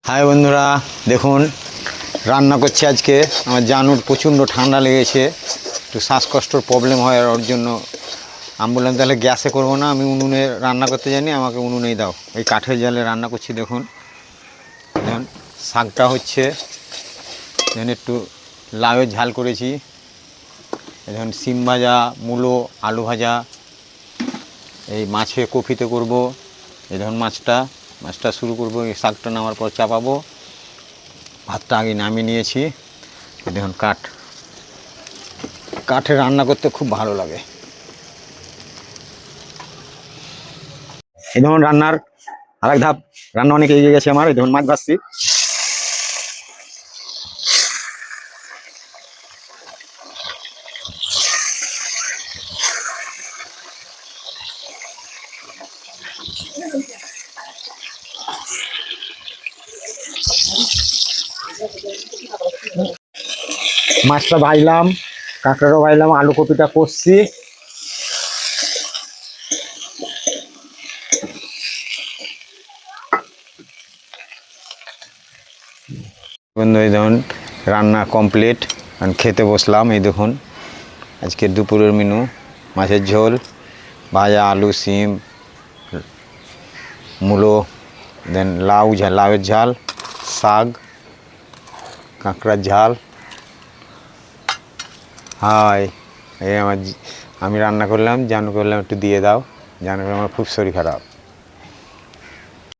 High বন্ধুরা, দেখুন রান্না করছি আজকে। আমার জানুর প্রচণ্ড ঠান্ডা লেগেছে, একটু শ্বাসকষ্টর প্রবলেম হয়, আর ওর জন্য আমি বললাম তাহলে গ্যাসে করবো না, আমি উনুনে রান্না করতে জানি, আমাকে উনুনেই দাও। এই কাঠের জালে রান্না করছি। দেখুন দেখুন শাকটা হচ্ছে, দেখুন একটু লাউয়ের ঝাল করেছি। দেখুন সিম ভাজা, মূলো, আলু ভাজা, এই মাছে কপিতে করব। এই দেখুন মাছটা শুরু করব, এই শাকটা নামার পর চাপাবো। ভাতটা আগে নামিয়ে নিয়েছি। দেখুন কাঠে রান্না করতে খুব ভালো লাগে। এই দেখুন রান্নার আরেক ধাপ, রান্না অনেক এগিয়ে গেছে আমার। এই দেখুন মাছ ভাজছি। মাছটা ভাজলাম, কাঁকড়াটাও ভাজলাম, আলু কপিটা কষছি। বন্ধু এই দেখুন রান্না কমপ্লিট, খেতে বসলাম। এই দেখুন আজকে দুপুরের মেনু, মাছের ঝোল, ভাজা আলু, সিম, মূলো, দেন লাউয়ের ঝাল, শাক, কাঁকড়ার ঝাল। হাই, এই আমি রান্না করলাম, জানু করলাম একটু দিয়ে দাও। জানু আমার খুব শরীর খারাপ।